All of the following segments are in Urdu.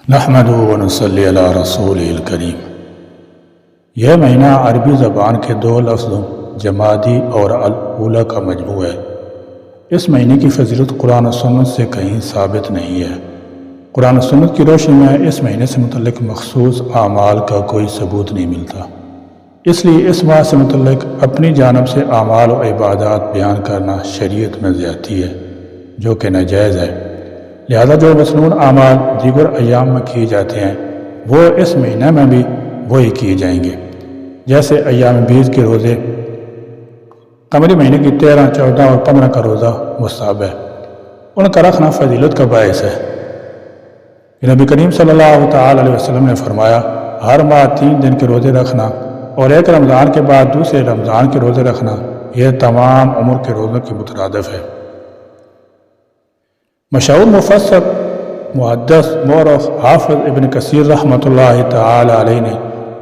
نحمدہ و نصلی علی رسول الکریم۔ یہ مہینہ عربی زبان کے دو لفظوں جمادی اور الاولی کا مجموعہ ہے۔ اس مہینے کی فضیلت قرآن و سنت سے کہیں ثابت نہیں ہے۔ قرآن و سنت کی روشنی میں اس مہینے سے متعلق مخصوص اعمال کا کوئی ثبوت نہیں ملتا، اس لیے اس ماہ سے متعلق اپنی جانب سے اعمال و عبادات بیان کرنا شریعت میں زیادتی ہے، جو کہ ناجائز ہے۔ لہذا جو مسنون اعمال دیگر ایام میں کیے جاتے ہیں وہ اس مہینہ میں بھی وہی کیے جائیں گے، جیسے ایام بیز کے روزے، قمری مہینے کی 13، 14 اور 15 کا روزہ مستحب ہے، ان کا رکھنا فضیلت کا باعث ہے۔ نبی کریم صلی اللہ تعالی علیہ وسلم نے فرمایا، ہر ماہ 3 دن کے روزے رکھنا اور ایک رمضان کے بعد دوسرے رمضان کے روزے رکھنا یہ تمام عمر کے روزوں کے مترادف ہے۔ مشہور مفسر، محدث، مورخ حافظ ابن کثیر رحمۃ اللہ تعالی علیہ نے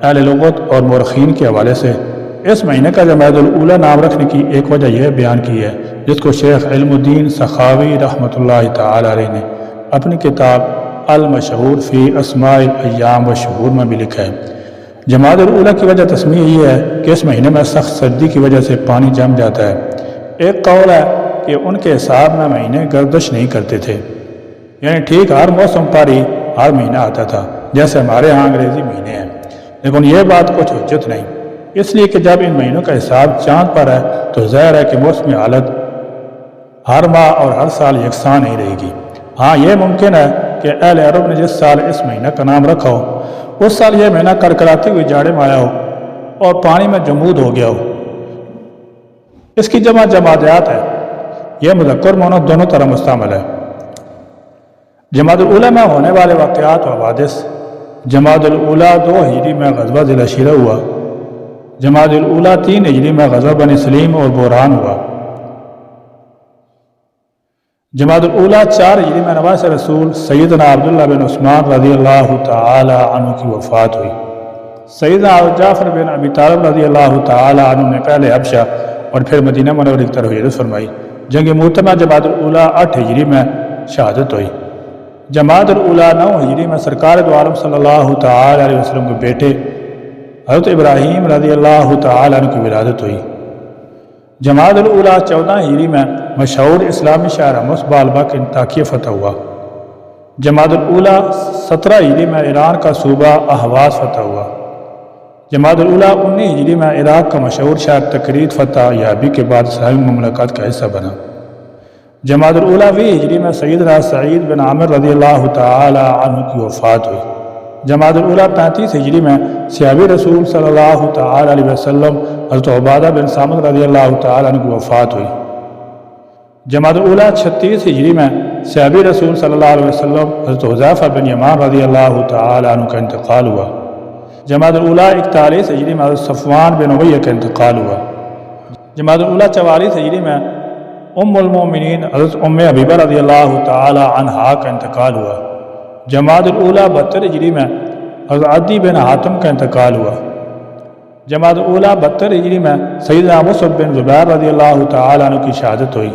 اہل لغت اور مورخین کے حوالے سے اس مہینے کا جمادی الاولی نام رکھنے کی ایک وجہ یہ بیان کی ہے، جس کو شیخ علم الدین سخاوی رحمۃ اللہ تعالی علیہ نے اپنی کتاب المشہور فی اسماء الایام والشہور میں بھی لکھا ہے۔ جمادی الاولی کی وجہ تسمیہ یہ ہے کہ اس مہینے میں سخت سردی کی وجہ سے پانی جم جاتا ہے۔ ایک قول ہے کہ ان کے حساب میں مہینے گردش نہیں کرتے تھے، یعنی ٹھیک ہر موسم پر ہی ہر مہینہ آتا تھا، جیسے ہمارے ہاں انگریزی مہینے ہیں، لیکن یہ بات کچھ حجت نہیں، اس لیے کہ جب ان مہینوں کا حساب چاند پر ہے تو ظاہر ہے کہ موسمی حالت ہر ماہ اور ہر سال یکساں نہیں رہے گی۔ ہاں یہ ممکن ہے کہ اہل عرب نے جس سال اس مہینہ کا نام رکھا ہو اس سال یہ مہینہ کڑکڑاتے ہوئے جاڑے میں آیا ہو اور پانی میں جمود ہو گیا ہو۔ اس کی جمع جمادیات ہے، یہ مذکر مؤنث دونوں طرح مستعمل ہے۔ جمادی الاولی میں ہونے والے واقعات و حوادث: جمادی الاولی 2 ہجری میں غزوہ ذی العشیرہ ہوا۔ جمادی الاولی 3 ہجری میں غزوہ بنی سلیم اور بحران ہوا۔ جمادی الاولی 4 ہجری میں نواس رسول سیدنا عبداللہ بن عثمان رضی اللہ تعالی عنہ کی وفات ہوئی۔ سیدنا جعفر بن ابی طالب رضی اللہ تعالی عنہ نے پہلے حبشہ اور پھر مدینہ منورہ کی طرف ہجرت فرمائی۔ جنگ موتمہ جمادی الاولی 8 ہجری میں شہادت ہوئی۔ جمادی الاولی 9 ہجری میں سرکار دو عالم صلی اللہ تعالی علیہ وسلم کے بیٹے حضرت ابراہیم رضی اللہ تعالی عنہ کی ولادت ہوئی۔ جمادی الاولی 14 ہجری میں مشہور اسلامی شہر حمص بالبا کے انطاکیہ فتح ہوا۔ جمادی الاولی 17 ہجری میں ایران کا صوبہ اہواز فتح ہوا۔ جمادی الاولی 19 ہجری میں عراق کا مشہور شہر تکریت فتح یابی کے بعد اسلامی مملکت کا حصہ بنا۔ جمادی الاولی 20 ہجری میں سیدنا سعید بن عامر رضی اللہ تعالی عنہ کی وفات ہوئی۔ جمادی الاولی 35 ہجری میں صحابی رسول صلی اللہ تعالی علیہ وسلم حضرت عبادہ بن صامت رضی اللہ تعالی عنہ کی وفات ہوئی۔ جمادی الاولی 36 ہجری میں صحابی رسول صلی اللہ علیہ وسلم حضرت حذیفہ بن یمان رضی اللہ تعالی عنہ کا انتقال ہوا۔ جمادی الاولی 41 ہجری میں حضرت صفوان بن امیہ کا انتقال ہوا۔ جمادی الاولی 44 ہجری میں ام المومنین حضرت ام حبیبہ رضی اللہ تعالی عنہا کا انتقال ہوا۔ جمادی الاولی 72 ہجری میں حضرت عدی بن حاتم کا انتقال ہوا۔ جمادی الاولی 72 ہجری میں سیدنا مصعب بن زبیر رضی اللہ تعالی عنہ کی شہادت ہوئی۔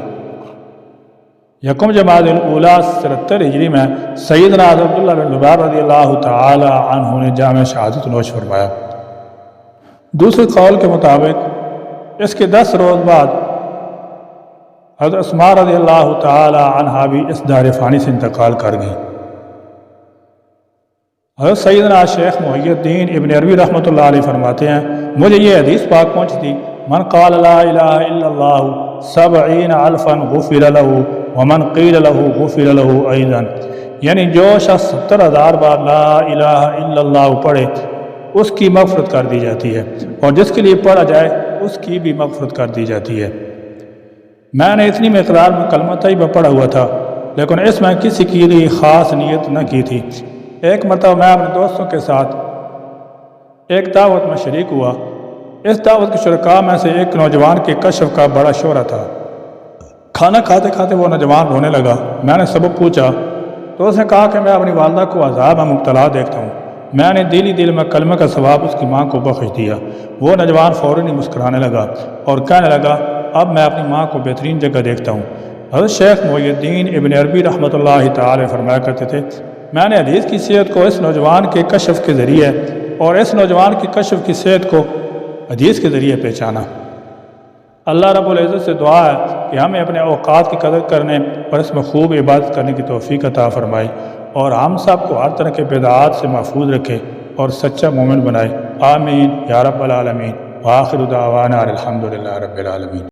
یکم جمادی الاولی 73 ہجری میں سیدنا حضرت عبداللہ بن زبیر رضی اللہ تعالی عنہ نے جامع شہادت نوش فرمایا۔ دوسرے قول کے مطابق اس کے 10 روز بعد حضرت اسماء رضی اللہ تعالی عنہا بھی اس دار فانی سے انتقال کر گئیں۔ حضرت سیدنا شیخ محی الدین ابن عربی رحمۃ اللہ علیہ فرماتے ہیں، مجھے یہ حدیث پاک پہنچی تھی، من قال لا الہ الا اللہ 70 الفا غفر له ومن قیل له غفر له ایضا، یعنی جو شخص 70,000 بار لا الہ الا اللہ پڑھے اس کی مغفرت کر دی جاتی ہے، اور جس کے لیے پڑھا جائے اس کی بھی مغفرت کر دی جاتی ہے۔ میں نے اتنی مقدار میں کلمہ طیبہ پڑھا ہوا تھا، لیکن اس میں کسی کی لیے خاص نیت نہ کی تھی۔ ایک مرتبہ میں اپنے دوستوں کے ساتھ ایک دعوت میں شریک ہوا۔ اس دعوت کے شرکاء میں سے ایک نوجوان کے کشف کا بڑا شہرہ تھا۔ کھانا کھاتے کھاتے وہ نوجوان رونے لگا۔ میں نے سبب پوچھا تو اس نے کہا کہ میں اپنی والدہ کو عذاب میں مبتلا دیکھتا ہوں۔ میں نے دل میں کلمہ کا ثواب اس کی ماں کو بخش دیا۔ وہ نوجوان فوراً ہی مسکرانے لگا اور کہنے لگا، اب میں اپنی ماں کو بہترین جگہ دیکھتا ہوں۔ حضرت شیخ محی الدین ابن عربی رحمۃ اللہ تعالی فرمایا کرتے تھے، میں نے حدیث کی صحت کو اس نوجوان کے کشف کے ذریعے اور اس نوجوان کی کشف کی صحت کو حدیث کے ذریعے پہچانا۔ اللہ رب العزت سے دعا ہے کہ ہمیں اپنے اوقات کی قدر کرنے اور اس میں خوب عبادت کرنے کی توفیق عطا فرمائے، اور ہم سب کو ہر طرح کے بدعات سے محفوظ رکھے اور سچا مومن بنائے۔ آمین یا رب العالمین۔ وآخر دعوانا الحمدللہ رب العالمین۔